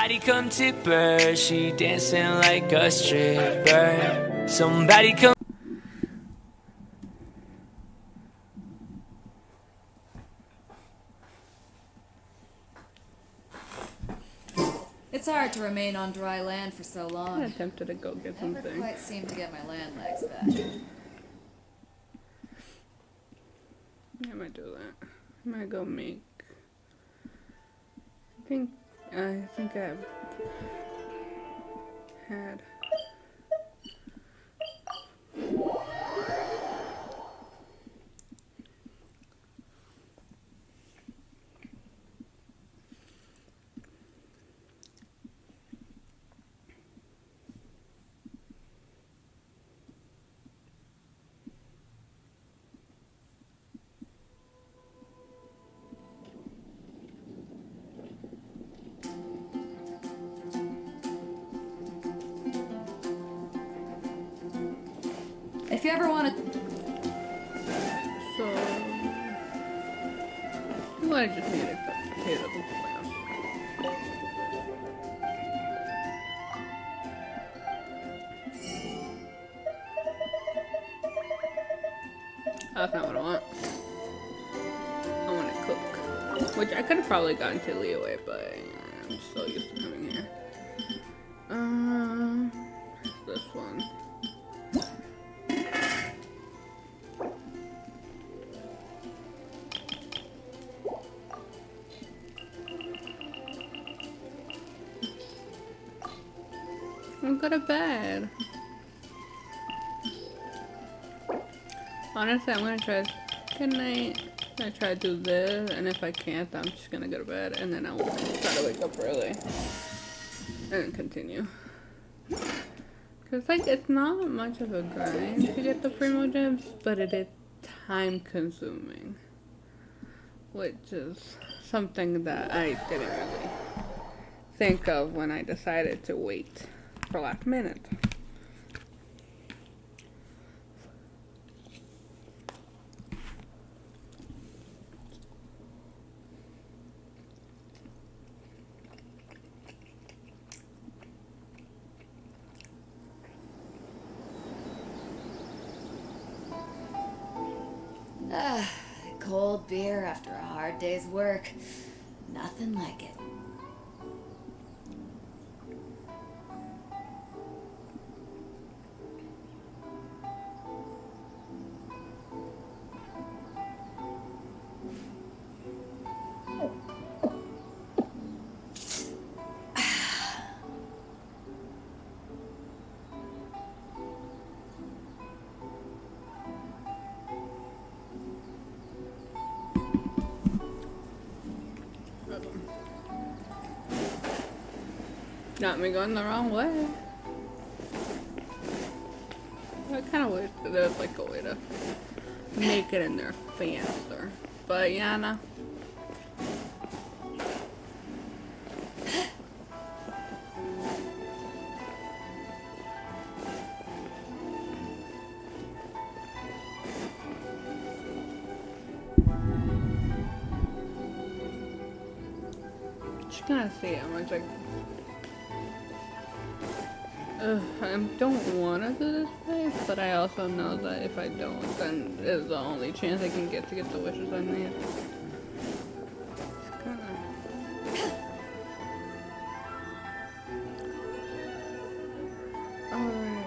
Somebody come tip her, she dancing like a stripper. Somebody come. It's hard to remain on dry land for so long. I attempted to go get Never something. quite seem to get my land legs back. I might do that. I might go make. I think I had. If you ever want to... So. Well, I just need a potato to plant. That's not what I want. I want to cook. Which I could have probably gotten to Leeway, but I'm so used to coming here. This one. I'll go to bed. Honestly, I'm gonna try. Good night. I'm gonna try to do this, and if I can't, I'm just gonna go to bed, and then I'll try to wake up early and continue. Cause like it's not much of a grind to get the primo gems, but it is time consuming, which is something that I didn't really think of when I decided to wait for last minute. Cold beer after a hard day's work. Nothing like it. Got me going the wrong way. I kind of wish that there was like a way to make it in there faster. But yeah, no. Just gonna see how much I don't want to do this way, but I also know that if I don't, then it's the only chance I can get to get the wishes I need. It's kinda... Alright.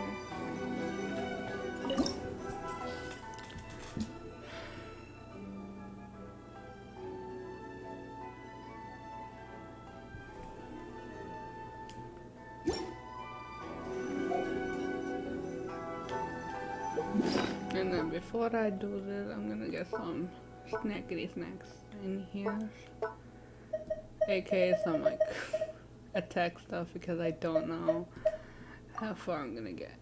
And then before I do this, I'm gonna get some snackety snacks in here. AKA some like attack stuff because I don't know how far I'm gonna get.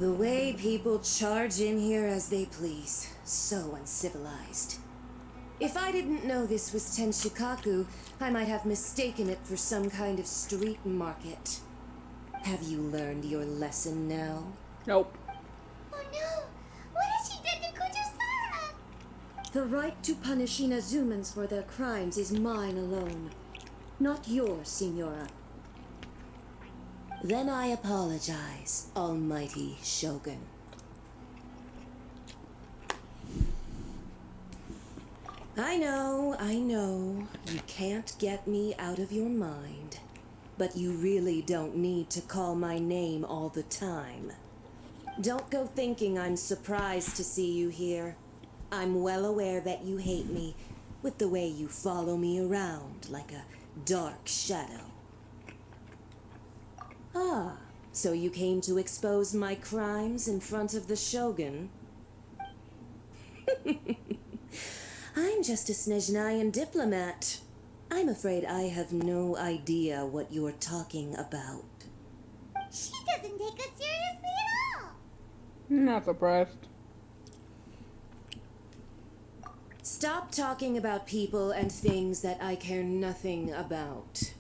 The way people charge in here as they please. So uncivilized. If I didn't know this was Tenshikaku, I might have mistaken it for some kind of street market. Have you learned your lesson now? Nope. Oh no! What has she done to Kujusara? The right to punish Inazumans for their crimes is mine alone. Not yours, Signora. Then I apologize, Almighty Shogun. I know, you can't get me out of your mind. But you really don't need to call my name all the time. Don't go thinking I'm surprised to see you here. I'm well aware that you hate me, with the way you follow me around like a dark shadow. Ah, so you came to expose my crimes in front of the Shogun? I'm just a Snezhnayan diplomat. I'm afraid I have no idea what you're talking about. She doesn't take us seriously at all. Not surprised. Stop talking about people and things that I care nothing about.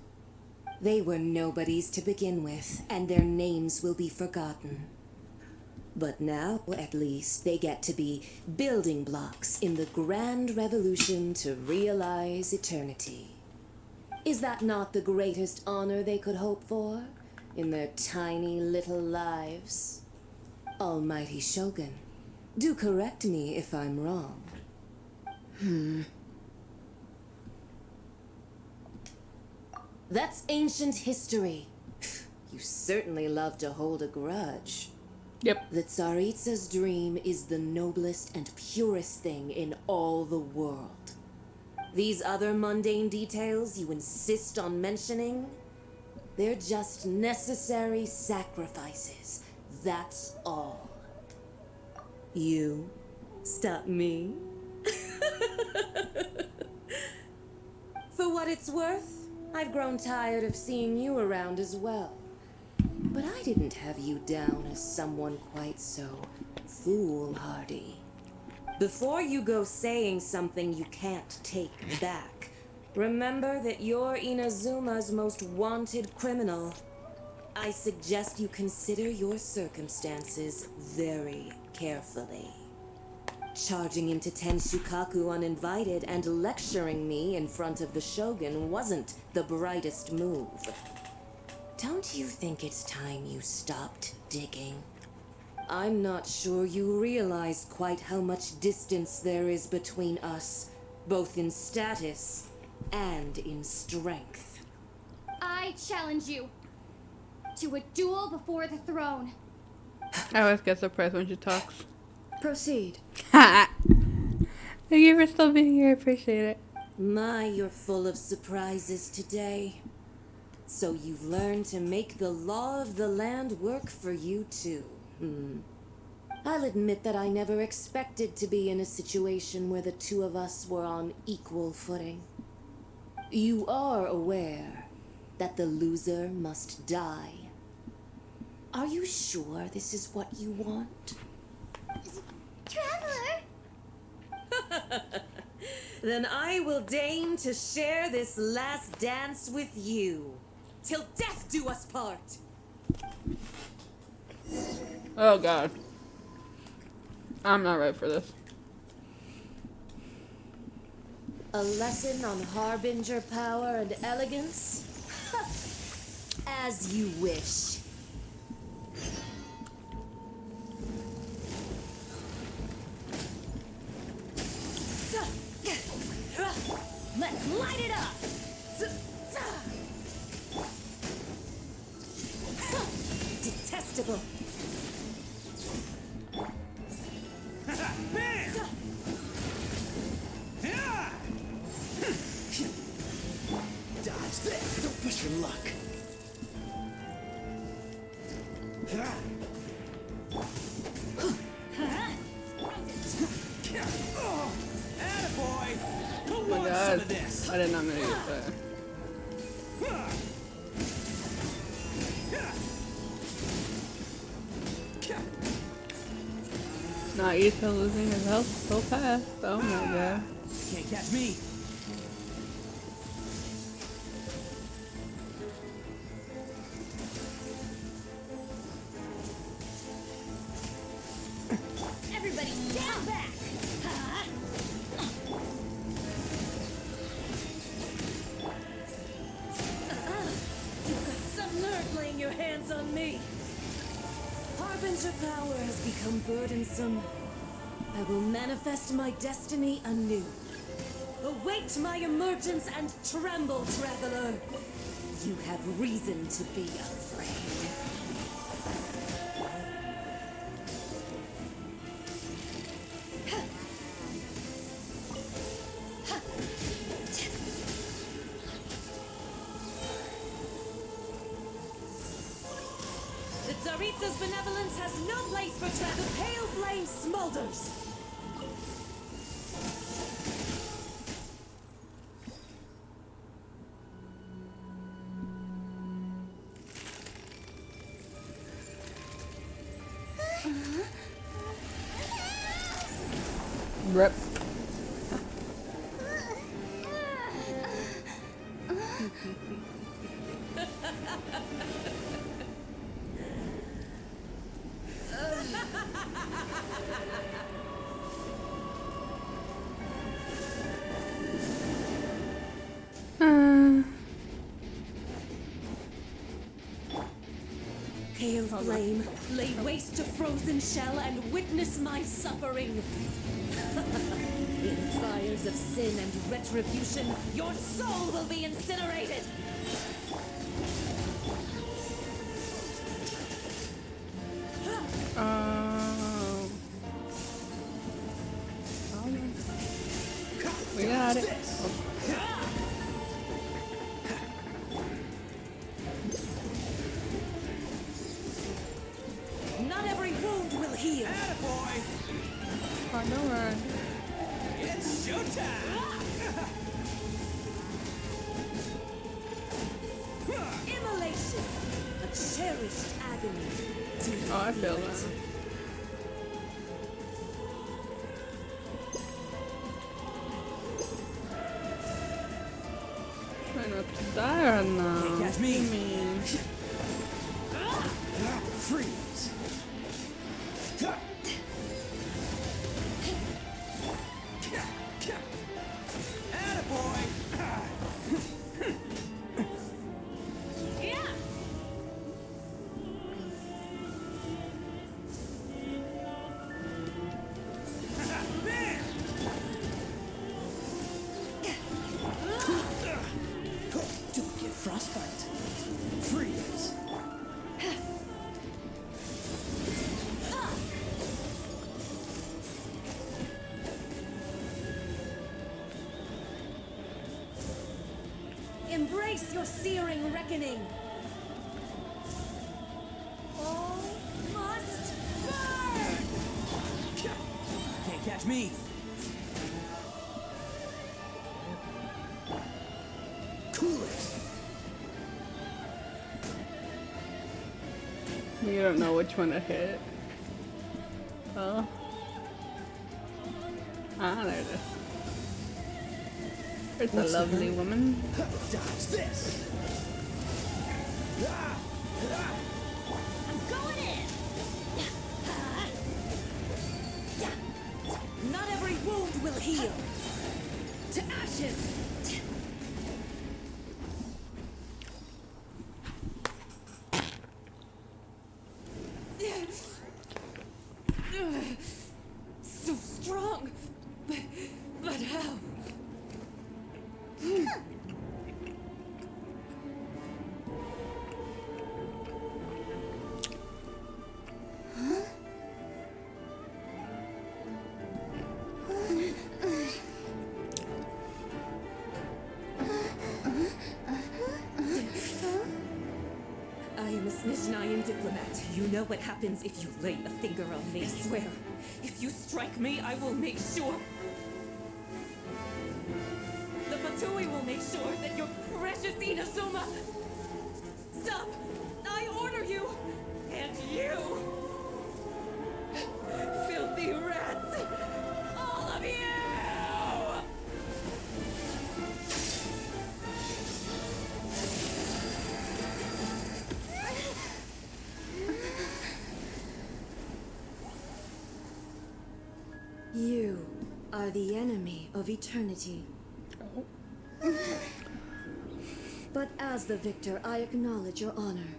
They were nobodies to begin with, and their names will be forgotten. But now, at least, they get to be building blocks in the grand revolution to realize eternity. Is that not the greatest honor they could hope for in their tiny little lives? Almighty Shogun, do correct me if I'm wrong. That's ancient history. You certainly love to hold a grudge. Yep. The Tsaritsa's dream is the noblest and purest thing in all the world. These other mundane details you insist on mentioning, they're just necessary sacrifices. That's all. You stop me? For what it's worth, I've grown tired of seeing you around as well. But I didn't have you down as someone quite so foolhardy. Before you go saying something you can't take back, remember that you're Inazuma's most wanted criminal. I suggest you consider your circumstances very carefully. Charging into Tenshukaku uninvited and lecturing me in front of the Shogun wasn't the brightest move. Don't you think it's time you stopped digging? I'm not sure you realize quite how much distance there is between us, both in status and in strength. I challenge you to a duel before the throne. I always get surprised when she talks. Proceed. Thank you for still being here. I appreciate it. My, you're full of surprises today. So you've learned to make the law of the land work for you too. I'll admit that I never expected to be in a situation where the two of us were on equal footing. You are aware that the loser must die. Are you sure this is what you want? Traveler! Then I will deign to share this last dance with you. Till death do us part! Oh god. I'm not ready for this. A lesson on harbinger power and elegance? As you wish. Let's light it up! Detestable! Dodge this! Don't push your luck! Attaboy! Who Oh my wants god. some of this? I did not mean to get that. Not used to losing his health so fast. Oh my god. Can't catch me. Everybody stand back! You've got some nerve laying your hands on me. Harbinger power has become burdensome. I will manifest my destiny anew. Await my emergence and tremble, traveler. You have reason to be afraid. The Tsaritsa's benevolence has no place for the pale flame smolders. Rip. Pale flame, lay waste to frozen shell and witness my suffering. In fires of sin and retribution, your soul will be incinerated. We got it. Not every wound will heal. Attaboy! Oh, don't run. It's showtime! Immolation, a cherished agony. Oh, I feel that. Try not to die or no? Can't catch me. What do you mean? Freeze! Attaboy! Man! Don't get frostbite. Freeze! Embrace your searing reckoning. All must burn! Can't catch me. Cool it. You don't know which one to hit. Oh. Ah, there it is. There's a lovely woman. Dodge this. I'm going in! Not every wound will heal. To ashes! So strong! But how? I am a Snezhnayan diplomat. You know what happens if you lay a finger on me. I swear, if you strike me, I will make sure. The Fatui will make sure that your precious Inazuma. Stop! I order you! And you! Filthy rat! are the enemy of eternity. But as the victor, I acknowledge your honor.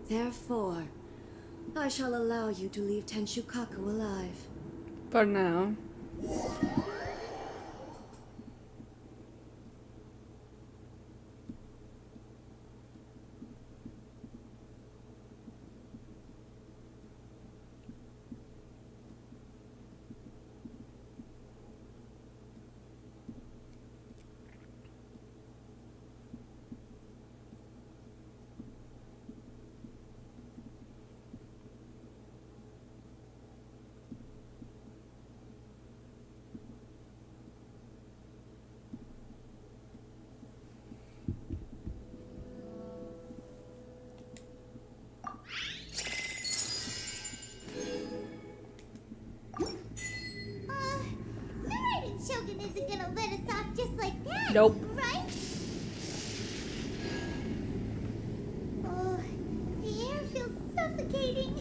Therefore, I shall allow you to leave Tenshukaku alive. For now. Shogun isn't gonna let us off just like that. Nope. Right? Oh, the air feels suffocating.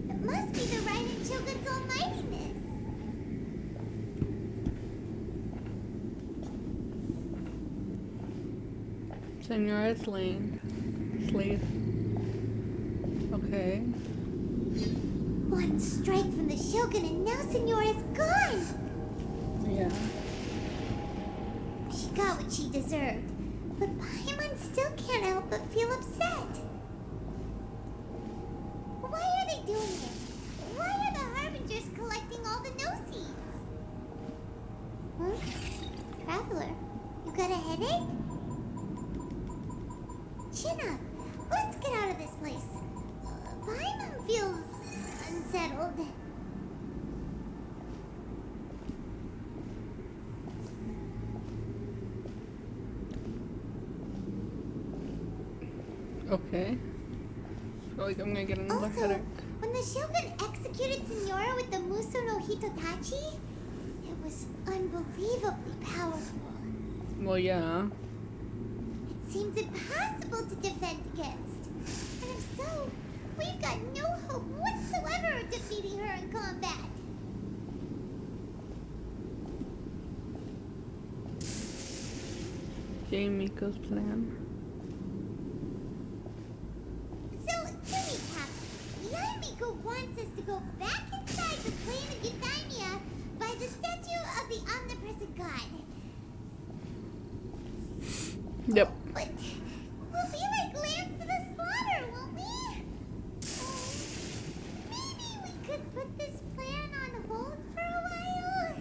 It must be the Raiden Shogun's almightiness. Senora Slade. Okay. One strike from the Shogun and now Senora's gone. Yeah. She got what she deserved, but Paimon still can't help but feel upset. Why are they doing this? Why are the Harbingers collecting all the no-seeds? Huh? Traveler, you got a headache? Chin up. Let's get out of this place. Paimon feels unsettled. Okay. Feel like I'm gonna get another Also, headache. when the Shogun executed Senora with the Muso no Hitotachi, it was unbelievably powerful. Well, yeah. It seems impossible to defend against. And if so, we've got no hope whatsoever of defeating her in combat. Miko's plan. So, to recap, Yamiko wants us to go back inside the plane of Euthymia by the statue of the omnipresent god. Yep. But we'll be like lambs to the slaughter, won't we? Maybe we could put this plan on hold for a while?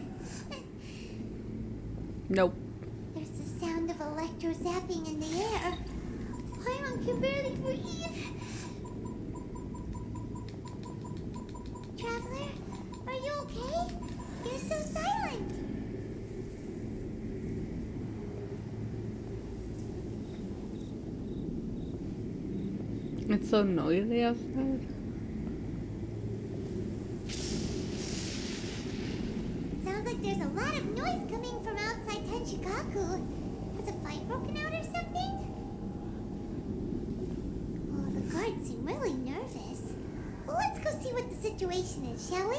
Nope. There's the sound of electro zapping in the air. Paimon can barely breathe. Traveler, are you okay? You're so silent. It's so noisy outside. Sounds like there's a lot of noise coming from outside Tenshikaku. Has a fight broken out or something? Oh, the guards seem really nervous. Well, let's go see what the situation is, shall we?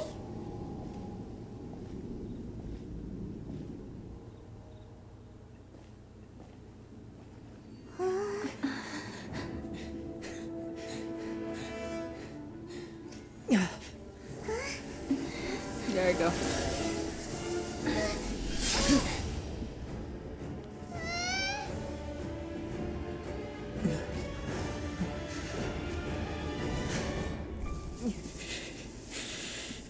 There you go.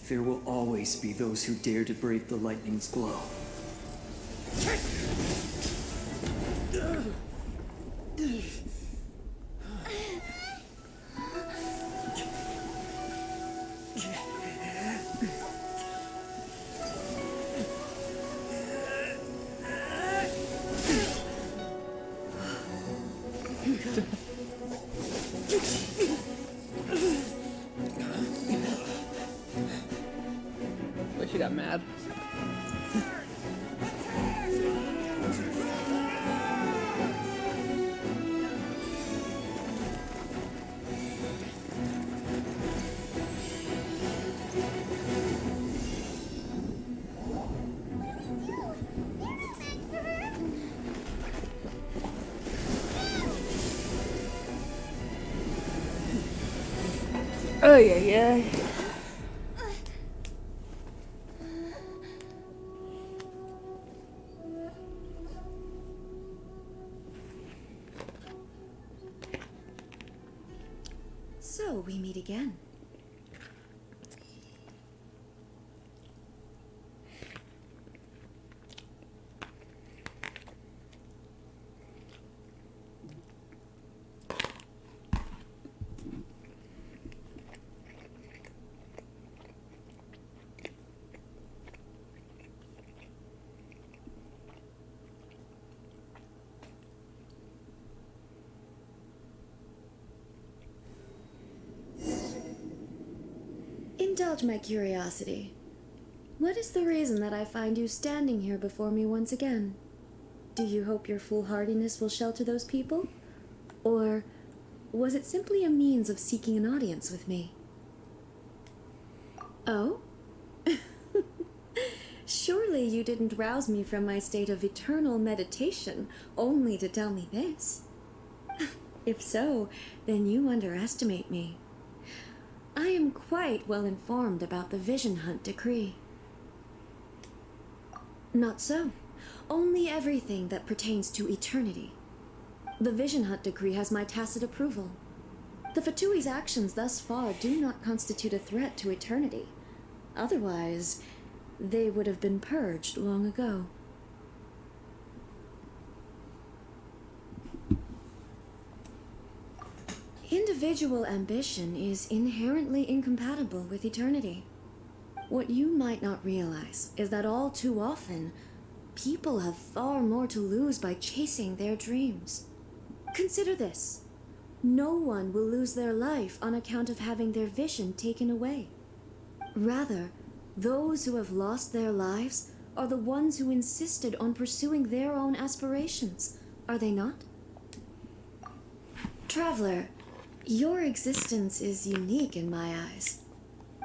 There will always be those who dare to brave the lightning's glow. Wish she got mad. Oh yeah, yeah. So we meet again. Indulge my curiosity. What is the reason that I find you standing here before me once again? Do you hope your foolhardiness will shelter those people? Or was it simply a means of seeking an audience with me? Oh? Surely you didn't rouse me from my state of eternal meditation only to tell me this. If so, then you underestimate me. I am quite well informed about the Vision Hunt decree. Not so. Only everything that pertains to eternity. The Vision Hunt decree has my tacit approval. The Fatui's actions thus far do not constitute a threat to eternity. Otherwise, they would have been purged long ago. Individual ambition is inherently incompatible with eternity. What you might not realize is that all too often, people have far more to lose by chasing their dreams. Consider this. No one will lose their life on account of having their vision taken away. Rather, those who have lost their lives are the ones who insisted on pursuing their own aspirations, are they not? Traveler, your existence is unique in my eyes.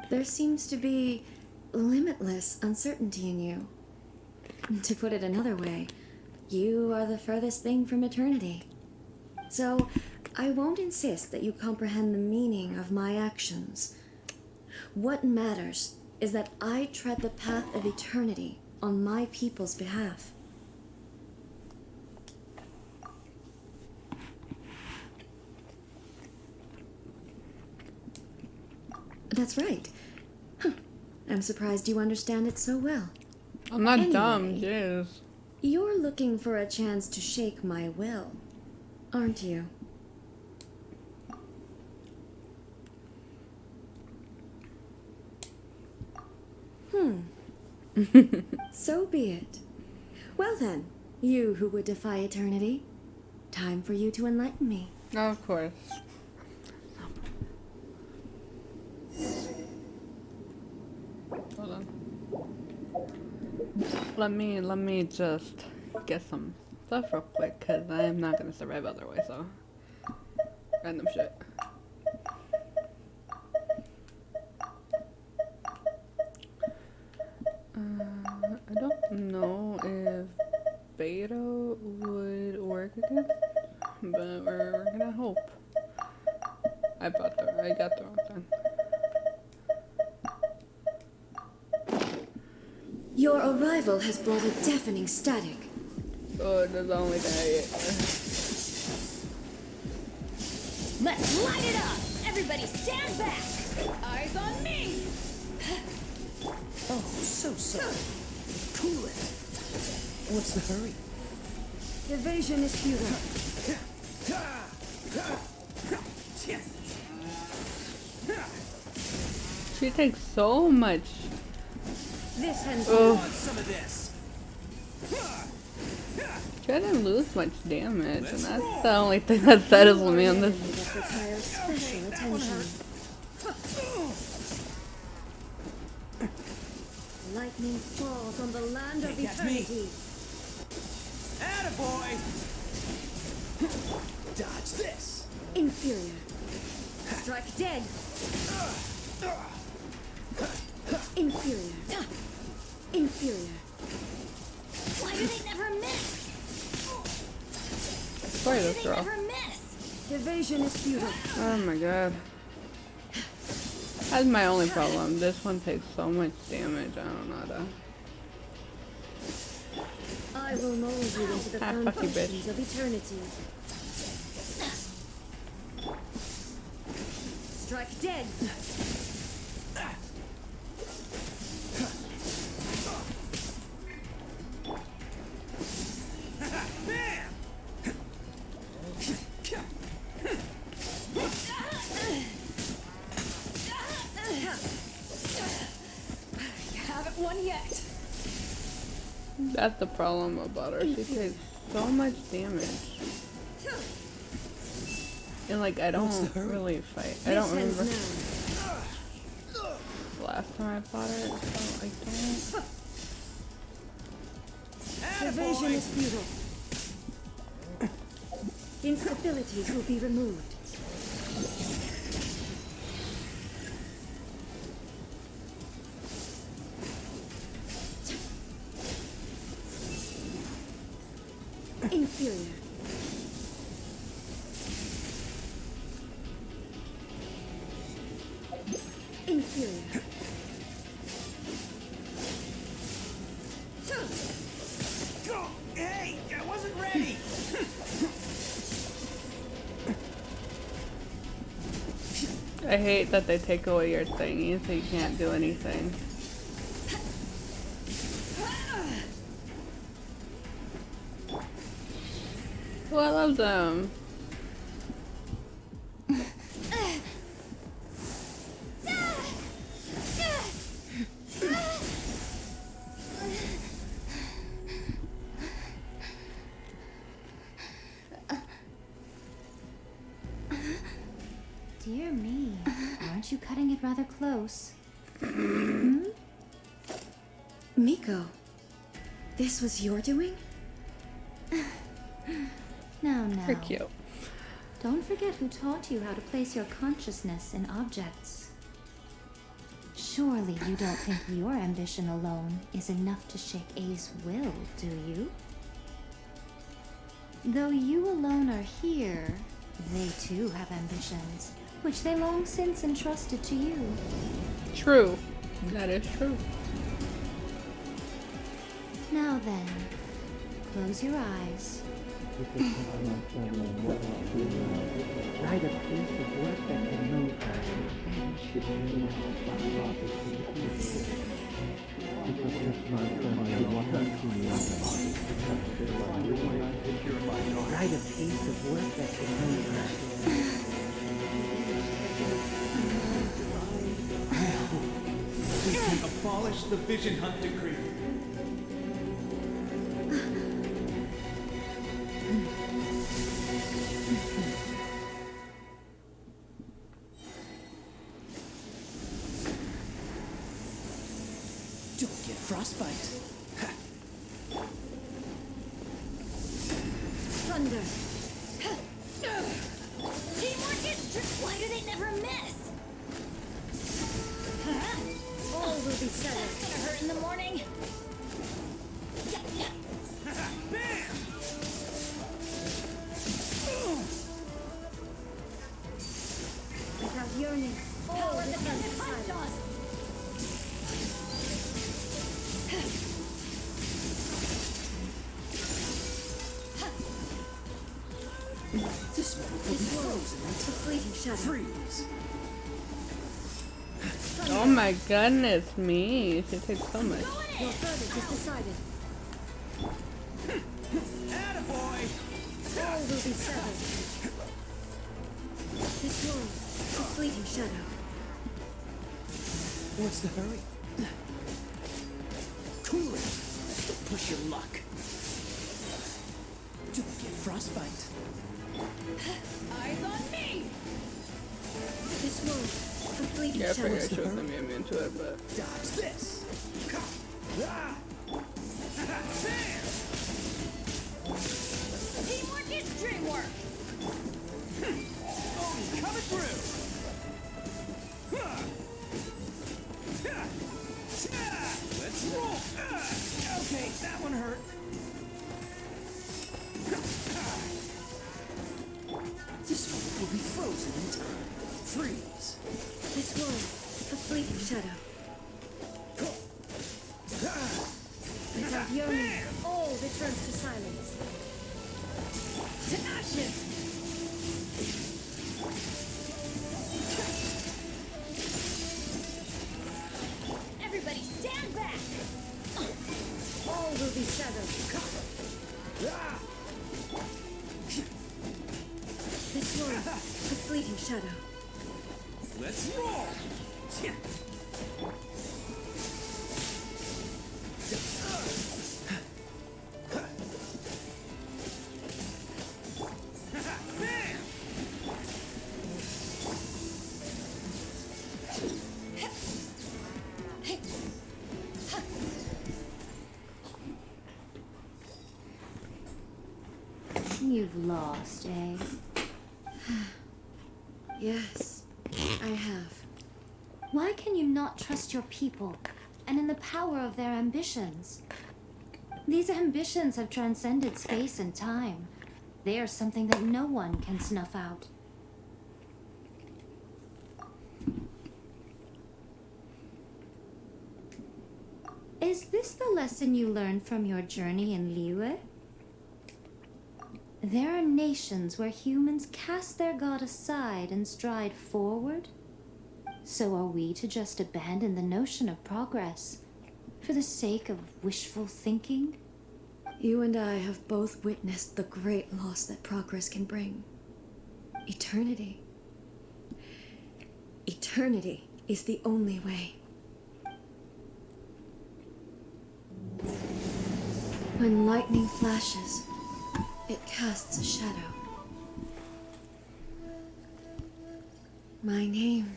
There seems to be limitless uncertainty in you. To put it another way, you are the furthest thing from eternity. So, I won't insist that you comprehend the meaning of my actions. What matters is that I tread the path of eternity on my people's behalf. That's right. Huh. I'm surprised you understand it so well. I'm not Anyway, dumb, jeez. You're looking for a chance to shake my will, aren't you? So be it. Well then, you who would defy eternity, time for you to enlighten me. Of course. Hold on. Let me just get some stuff real quick, cause I am not gonna survive otherwise. So random shit. I don't know if beta would work again, but we're gonna hope. I got the wrong thing. Your arrival has brought a deafening static. Oh, that's the only thing I get. Let's light it up! Everybody stand back! Eyes on me! Oh, so sorry. Cool it. What's the hurry? Evasion is futile. She takes so much. This ends Some of this. She didn't lose much damage, and that's the only thing that settles me on this. that requires special attention. Lightning falls on the land of That's me. eternity. Attaboy! Dodge this. Inferior. Strike dead. Inferior. Inferior. Why do they never miss? Sorry, this girl. Never miss. Evasion is futile. Oh my god. That's my only problem. This one takes so much damage. I don't know how to. I will mold you into the Ah, fuck you, foundations bitch. of eternity. Strike dead. You haven't won yet. That's the problem about her. She takes so much damage. And like, I don't really fight. I don't remember the last time I fought her, so I don't. Evasion is futile. Instabilities will be removed. Inferior. Inferior. Hey, I wasn't ready. I hate that they take away your thingy so you can't do anything. Oh, I love them. Dear me, aren't you cutting it rather close? Miko, this was your doing? Now, They're cute. don't forget who taught you how to place your consciousness in objects. Surely you don't think your ambition alone is enough to shake A's will, do you? Though you alone are here, they too have ambitions, which they long since entrusted to you. True. That is true. Now then, close your eyes. Write a piece of work that can move her. Write a piece of work that can move her. Abolish the Vision Hunt Decree. Don't get frostbite. Thunder. Teamwork is why do they never miss? All will be settled. That's gonna hurt in the morning. Without yearning, all Power will the be punch silent. us. This one will be frozen The fleeting shadow. freeze. Oh my goodness me. She takes so much. Your verdict is decided. Attaboy! All will be settled. This world, a fleeting shadow. What's the hurry? Cool it. Don't push your luck. Don't get frostbite. Eyes on me! This world, a fleeting Yeah, I shadow. figured I should be immune to it, but. Dodge this. Teamwork is dreamwork! Coming through! Let's roll! Okay, that one hurt. This one will be frozen in time. Freeze. This world, fleeting shadow. Without yearning, all returns to silence. To ashes! Everybody stand back! All will be shattered. This one, the fleeting shadow. Let's roll! You've lost, eh? Yes, I have. Why can you not trust your people and in the power of their ambitions? These ambitions have transcended space and time. They are something that no one can snuff out. Is this the lesson you learned from your journey in Liyue? There are nations where humans cast their god aside and stride forward. So are we to just abandon the notion of progress for the sake of wishful thinking? You and I have both witnessed the great loss that progress can bring. Eternity. Eternity is the only way. When lightning flashes, it casts a shadow. My name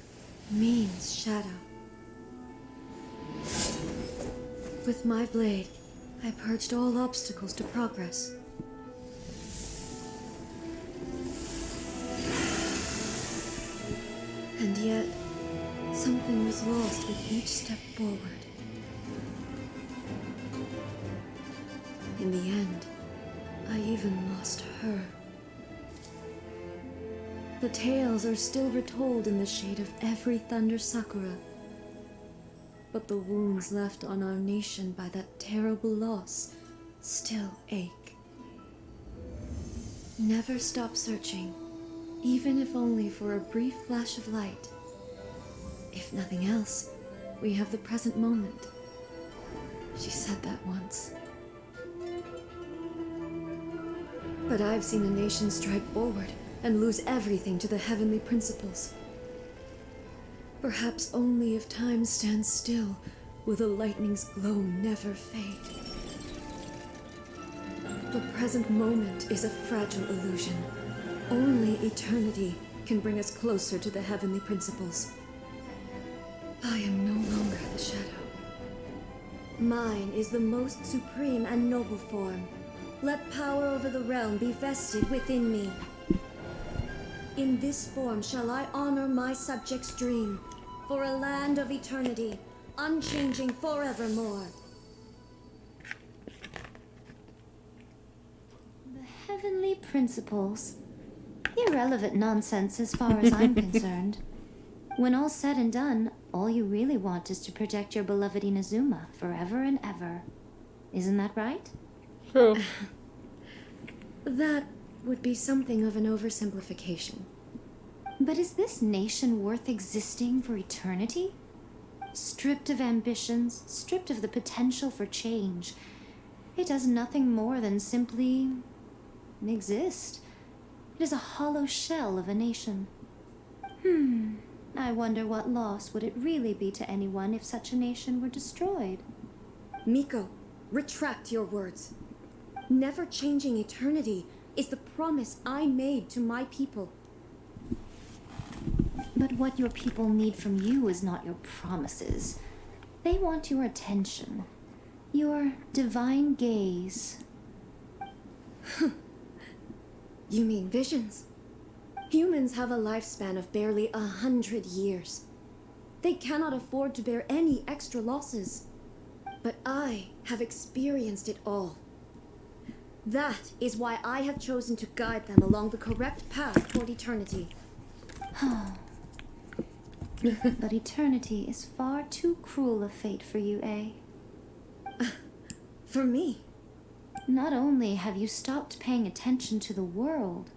means shadow. With my blade, I purged all obstacles to progress. And yet, something was lost with each step forward. In the end, I even lost her. The tales are still retold in the shade of every thunder sakura. But the wounds left on our nation by that terrible loss still ache. Never stop searching, even if only for a brief flash of light. If nothing else, we have the present moment. She said that once. But I've seen a nation stride forward and lose everything to the heavenly principles. Perhaps only if time stands still will the lightning's glow never fade. The present moment is a fragile illusion. Only eternity can bring us closer to the heavenly principles. I am no longer the shadow. Mine is the most supreme and noble form. Let power over the realm be vested within me. In this form shall I honor my subjects' dream, for a land of eternity, unchanging forevermore. The heavenly principles. Irrelevant nonsense as far as I'm concerned. When all's said and done, all you really want is to protect your beloved Inazuma forever and ever. Isn't that right? True. That would be something of an oversimplification. But is this nation worth existing for eternity? Stripped of ambitions, stripped of the potential for change, it does nothing more than simply exist. It is a hollow shell of a nation. I wonder what loss would it really be to anyone if such a nation were destroyed? Miko, retract your words. Never changing eternity is the promise I made to my people. But what your people need from you is not your promises. They want your attention, your divine gaze. You mean visions? Humans have a lifespan of barely 100 years. They cannot afford to bear any extra losses. But I have experienced it all. That is why I have chosen to guide them along the correct path toward eternity. But eternity is far too cruel a fate for you, eh? For me? Not only have you stopped paying attention to the world,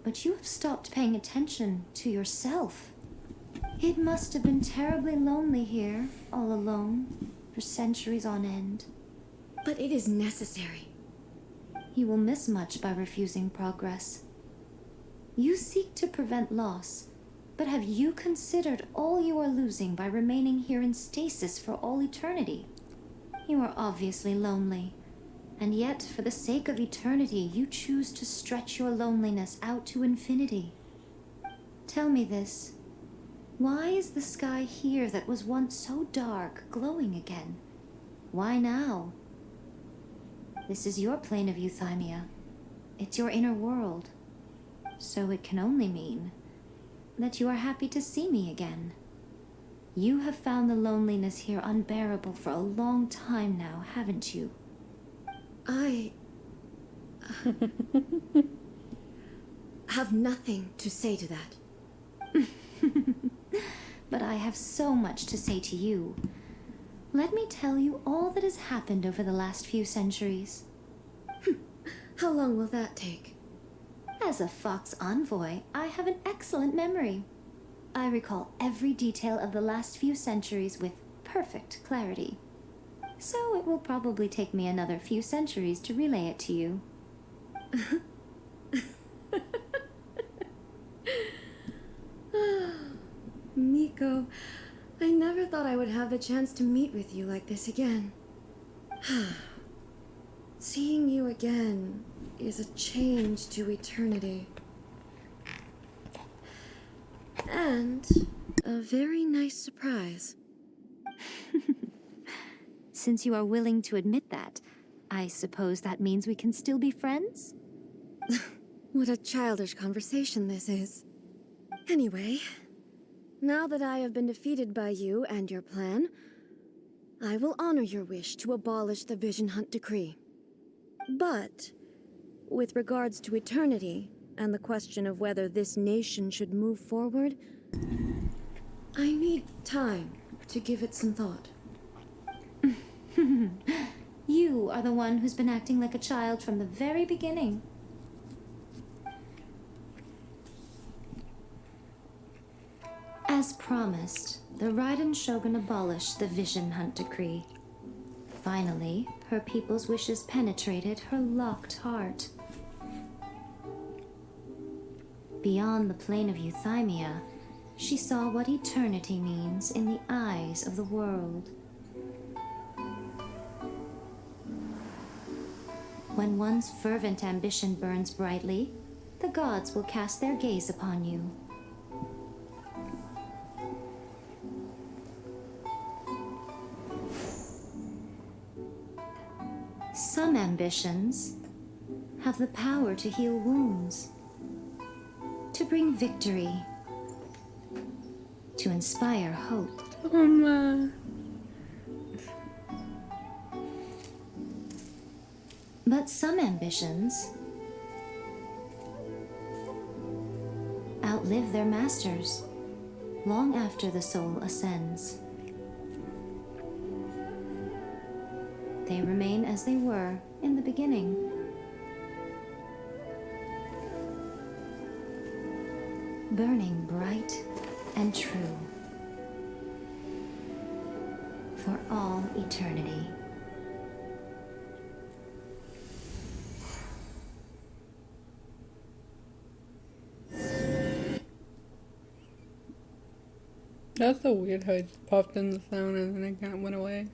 but you have stopped paying attention to yourself. It must have been terribly lonely here, all alone, for centuries on end. But it is necessary. You will miss much by refusing progress. You seek to prevent loss, but have you considered all you are losing by remaining here in stasis for all eternity? You are obviously lonely, and yet for the sake of eternity you choose to stretch your loneliness out to infinity. Tell me this. Why is the sky here that was once so dark glowing again? Why now? This is your plane of euthymia. It's your inner world. So it can only mean that you are happy to see me again. You have found the loneliness here unbearable for a long time now, haven't you? I have nothing to say to that. But I have so much to say to you. Let me tell you all that has happened over the last few centuries. How long will that take? As a Fox envoy, I have an excellent memory. I recall every detail of the last few centuries with perfect clarity. So it will probably take me another few centuries to relay it to you. Miko, I never thought I would have the chance to meet with you like this again. Seeing you again is a change to eternity. And a very nice surprise. Since you are willing to admit that, I suppose that means we can still be friends? What a childish conversation this is. Anyway, now that I have been defeated by you and your plan, I will honor your wish to abolish the Vision Hunt Decree. But, with regards to eternity and the question of whether this nation should move forward, I need time to give it some thought. You are the one who's been acting like a child from the very beginning. As promised, the Raiden Shogun abolished the Vision Hunt Decree. Finally, her people's wishes penetrated her locked heart. Beyond the plane of euthymia, she saw what eternity means in the eyes of the world. When one's fervent ambition burns brightly, the gods will cast their gaze upon you. Some ambitions have the power to heal wounds, to bring victory, to inspire hope. But some ambitions outlive their masters long after the soul ascends. They remain as they were in the beginning. Burning bright and true for all eternity. That's so weird how it just popped in the sound and then it kind of went away.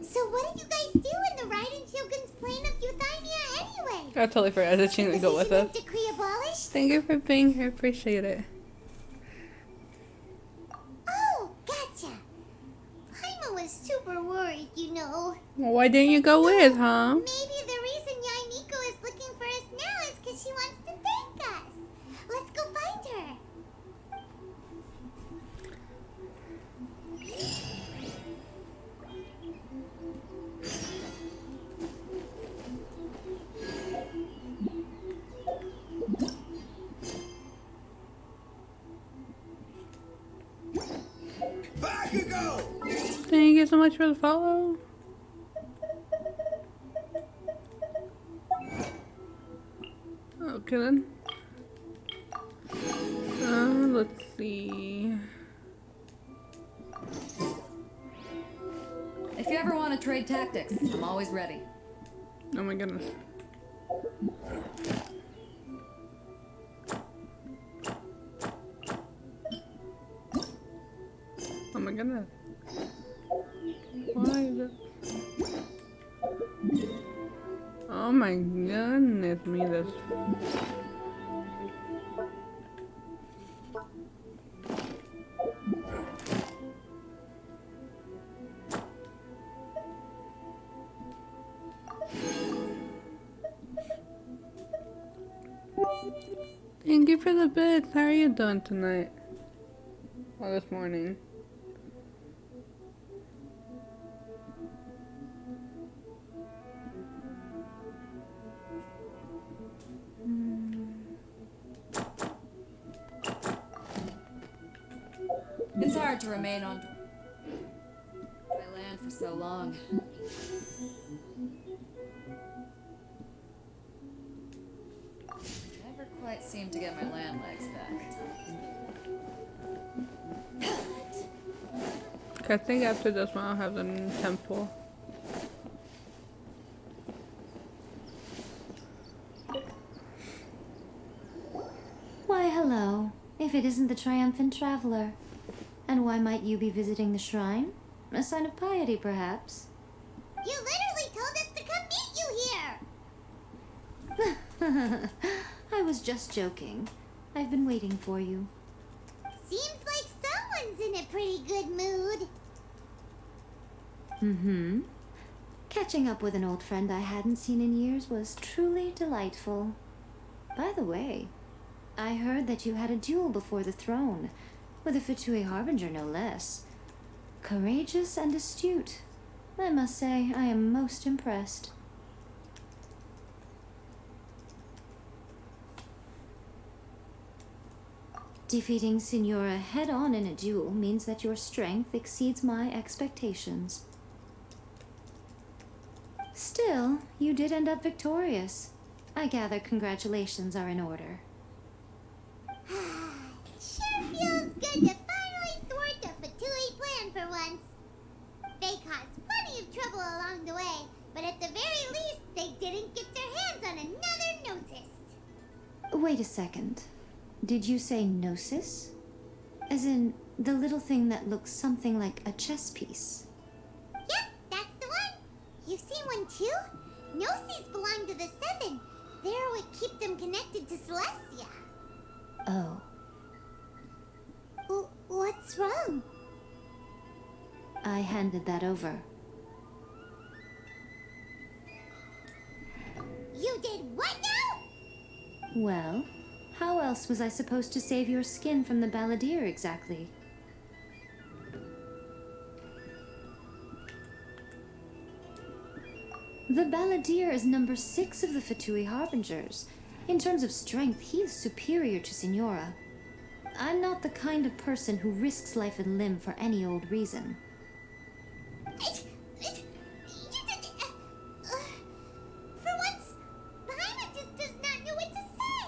So what did you guys do in the Raiden Shogun's plane of euthymia anyway? I totally forgot to change and go with Decision it. of decree abolished? Thank you for being here. Appreciate it. Oh, gotcha. Paimon was super worried, you know. Well, why didn't you go with, huh? Maybe the reason Yainiko is looking for us now is because she wants to thank us. Let's go find her. Bakugo! Thank you so much for the follow. Okay then. Let's see. If you ever want to trade tactics, I'm always ready. Oh my goodness. Oh my goodness. Why is it? Oh my goodness me, this. Thank you for the bits. How are you doing tonight? Or this morning? It's hard to remain on my land for so long. Never quite seem to get my land legs back. Okay, I think after this one I'll have the temple. Why, hello. If it isn't the triumphant traveler. And why might you be visiting the shrine? A sign of piety, perhaps? You literally told us to come meet you here. I was just joking. I've been waiting for you. Seems like someone's in a pretty good mood. Mm-hmm. Catching up with an old friend I hadn't seen in years was truly delightful. By the way, I heard that you had a duel before the throne, with a Fatui Harbinger no less. Courageous and astute. I must say, I am most impressed. Defeating Signora head-on in a duel means that your strength exceeds my expectations. Still, you did end up victorious. I gather congratulations are in order. Sure feels good to finally thwart the Fatui plan for once. They caused plenty of trouble along the way, but at the very least, they didn't get their hands on another notice. Wait a second. Did you say gnosis? As in, the little thing that looks something like a chess piece? Yep, that's the one. You've seen one too? Gnosis belong to the Seven. They're what keep them connected to Celestia. Oh. What's wrong? I handed that over. You did what now? Well, how else was I supposed to save your skin from the balladeer exactly? The balladeer is number 6 of the Fatui Harbingers. In terms of strength, he is superior to Signora. I'm not the kind of person who risks life and limb for any old reason. For once, Paimon just does not know what to say.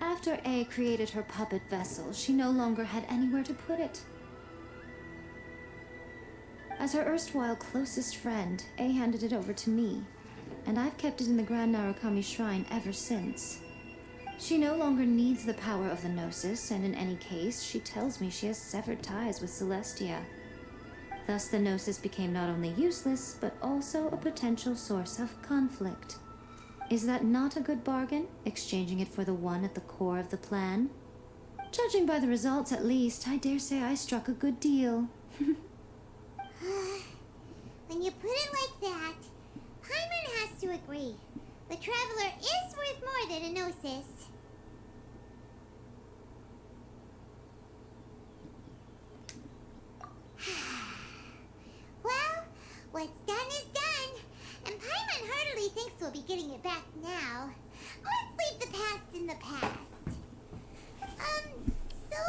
After A created her puppet vessel, she no longer had anywhere to put it. As her erstwhile closest friend, A handed it over to me, and I've kept it in the Grand Narukami Shrine ever since. She no longer needs the power of the Gnosis, and in any case, she tells me she has severed ties with Celestia. Thus, the Gnosis became not only useless, but also a potential source of conflict. Is that not a good bargain, exchanging it for the one at the core of the plan? Judging by the results, at least, I dare say I struck a good deal. When you put it like that, Paimon has to agree. The Traveler is worth more than a Gnosis. Well, what's done is done, and Paimon heartily thinks we'll be getting it back now. Let's leave the past in the past. So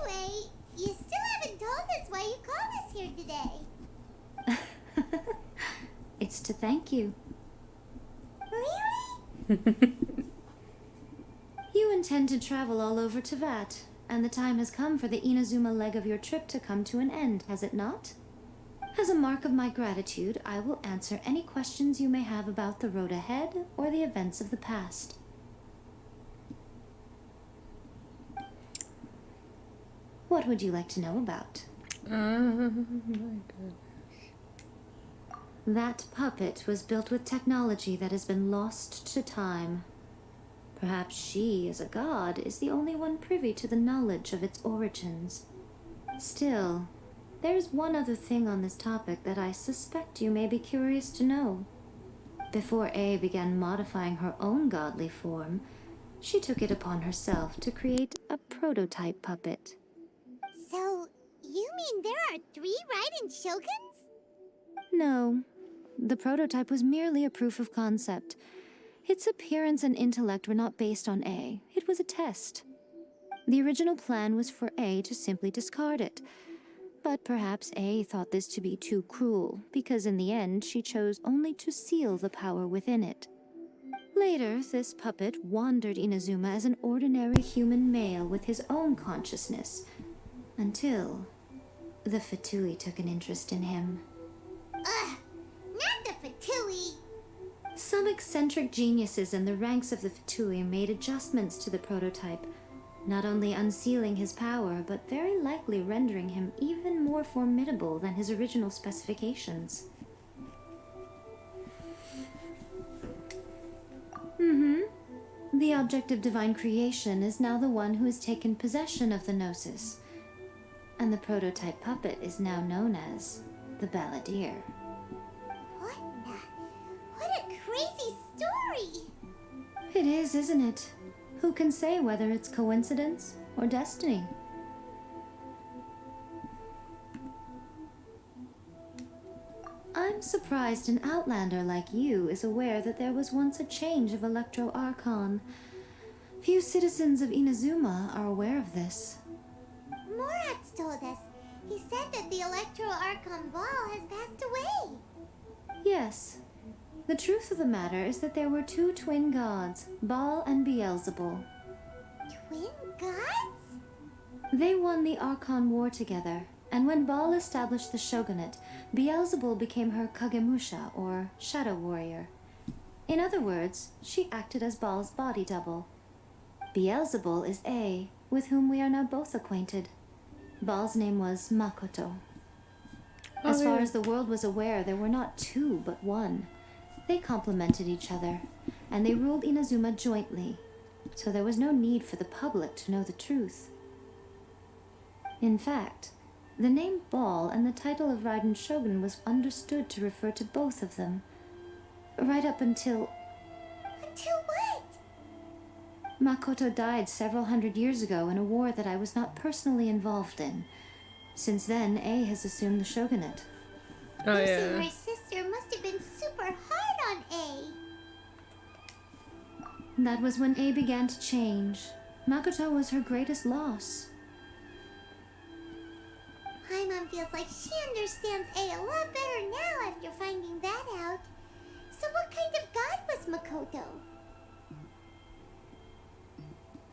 anyway, you still haven't told us why you called us here today. It's to thank you. Really? You intend to travel all over Teyvat, and the time has come for the Inazuma leg of your trip to come to an end, has it not? As a mark of my gratitude, I will answer any questions you may have about the road ahead or the events of the past. What would you like to know about? My goodness. That puppet was built with technology that has been lost to time. Perhaps she, as a god, is the only one privy to the knowledge of its origins. Still, there's one other thing on this topic that I suspect you may be curious to know. Before A began modifying her own godly form, she took it upon herself to create a prototype puppet. So, you mean there are 3 Raiden Shoguns? No, the prototype was merely a proof of concept. Its appearance and intellect were not based on A. It was a test. The original plan was for A to simply discard it. But perhaps A thought this to be too cruel, because in the end she chose only to seal the power within it. Later, this puppet wandered Inazuma as an ordinary human male with his own consciousness, until the Fatui took an interest in him. Ugh, not the Fatui. Some eccentric geniuses in the ranks of the Fatui made adjustments to the prototype, not only unsealing his power, but very likely rendering him even more formidable than his original specifications. The object of divine creation is now the one who has taken possession of the Gnosis, and the prototype puppet is now known as the Balladeer. What a crazy story! It is, isn't it? Who can say whether it's coincidence or destiny? I'm surprised an outlander like you is aware that there was once a change of Electro Archon. Few citizens of Inazuma are aware of this. Morat's told us. He said that the Electro Archon Ball has passed away. Yes. The truth of the matter is that there were 2 twin gods, Baal and Beelzebul. Twin gods? They won the Archon War together, and when Baal established the shogunate, Beelzebul became her Kagemusha, or shadow warrior. In other words, she acted as Baal's body double. Beelzebul is A, with whom we are now both acquainted. Baal's name was Makoto. As far as the world was aware, there were not 2, but 1. They complemented each other, and they ruled Inazuma jointly, so there was no need for the public to know the truth. In fact, the name Baal and the title of Raiden Shogun was understood to refer to both of them, right up until... Until what? Makoto died several hundred years ago in a war that I was not personally involved in. Since then, A has assumed the shogunate. Oh, Losing yeah. her sister must have been super hard on A. That was when A began to change. Makoto was her greatest loss. Paimon feels like she understands A a lot better now after finding that out. So what kind of god was Makoto?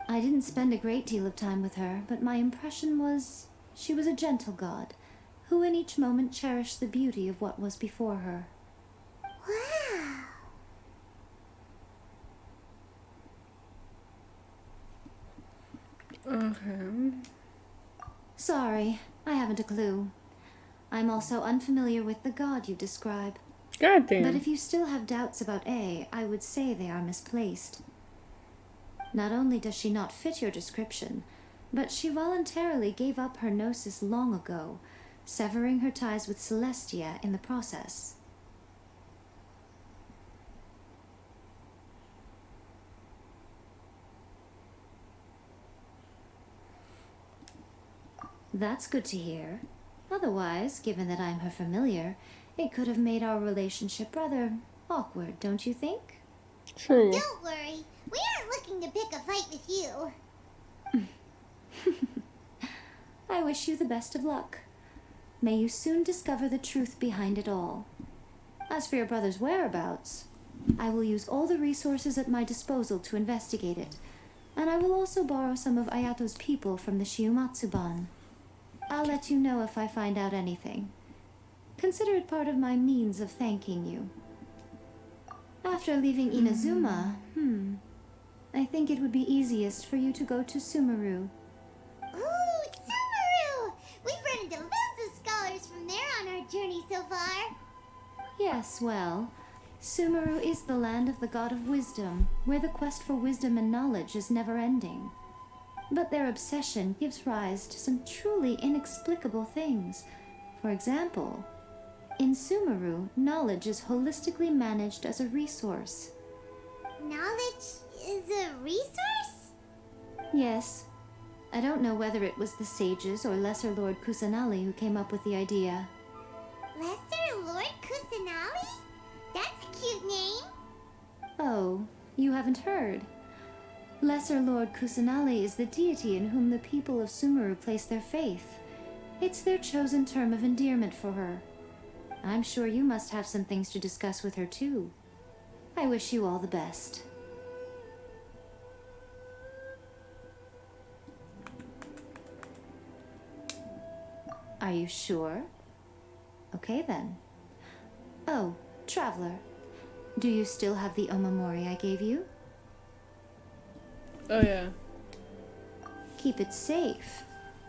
I didn't spend a great deal of time with her, but my impression was she was a gentle god, who in each moment cherished the beauty of what was before her. Wow. Okay. Sorry, I haven't a clue. I'm also unfamiliar with the god you describe. God damn. But if you still have doubts about A, I would say they are misplaced. Not only does she not fit your description, but she voluntarily gave up her gnosis long ago, severing her ties with Celestia in the process. That's good to hear. Otherwise, given that I'm her familiar, it could have made our relationship rather awkward, don't you think? True. Don't worry. We aren't looking to pick a fight with you. I wish you the best of luck. May you soon discover the truth behind it all. As for your brother's whereabouts, I will use all the resources at my disposal to investigate it, and I will also borrow some of Ayato's people from the Shiumatsuban. I'll let you know if I find out anything. Consider it part of my means of thanking you. After leaving Inazuma, I think it would be easiest for you to go to Sumeru. Ooh, Sumeru! We've run into loads of scholars from there on our journey so far. Yes, well, Sumeru is the land of the god of wisdom, where the quest for wisdom and knowledge is never-ending. But their obsession gives rise to some truly inexplicable things. For example, in Sumeru, knowledge is holistically managed as a resource. Knowledge is a resource? Yes. I don't know whether it was the sages or Lesser Lord Kusanali who came up with the idea. Lesser Lord Kusanali? That's a cute name. Oh, you haven't heard? Lesser Lord Kusanali is the deity in whom the people of Sumeru place their faith. It's their chosen term of endearment for her. I'm sure you must have some things to discuss with her too. I wish you all the best. Are you sure? Okay then. Oh, Traveler, do you still have the omamori I gave you? Oh yeah. Keep it safe.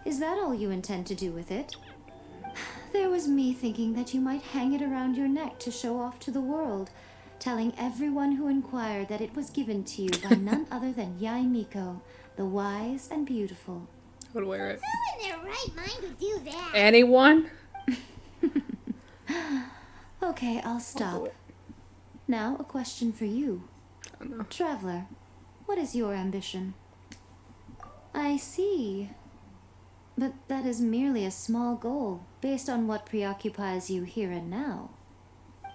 Is that all you intend to do with it? There was me thinking that you might hang it around your neck to show off to the world, telling everyone who inquired that it was given to you by none other than Yai Miko, the wise and beautiful. I would wear it. Who in their right mind would do that? Anyone? Okay, I'll stop. Now, a question for you. I don't know. Traveler, what is your ambition? I see. But that is merely a small goal, based on what preoccupies you here and now.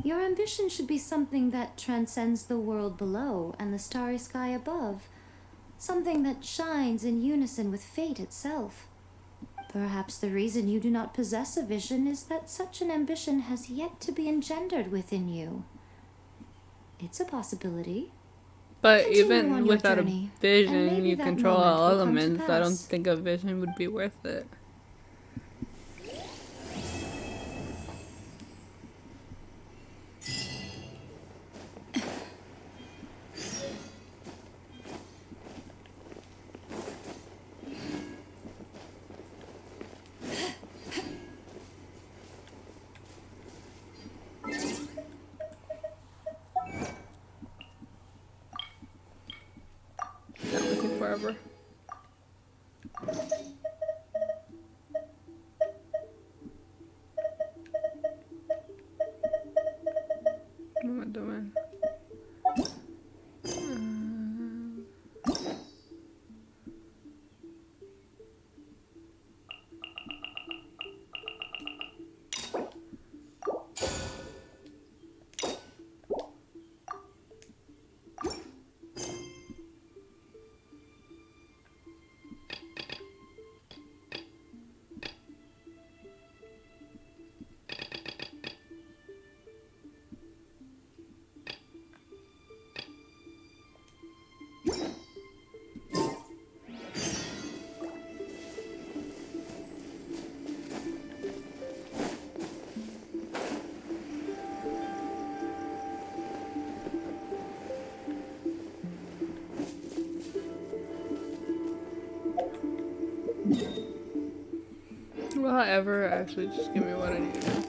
Your ambition should be something that transcends the world below and the starry sky above. Something that shines in unison with fate itself. Perhaps the reason you do not possess a vision is that such an ambition has yet to be engendered within you. It's a possibility. But Continue even on your without journey, a and vision, maybe you that control moment all will come to elements. I don't pass. think a vision would be worth it. Not looking forever. What am I doing? Will I ever actually just give me what I need to do?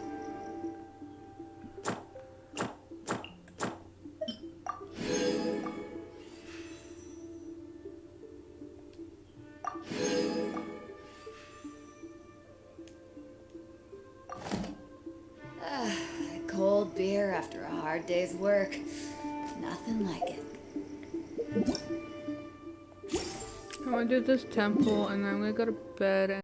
Cold beer after a hard day's work. Nothing like it. I'm gonna do this temple and then I'm gonna go to bed.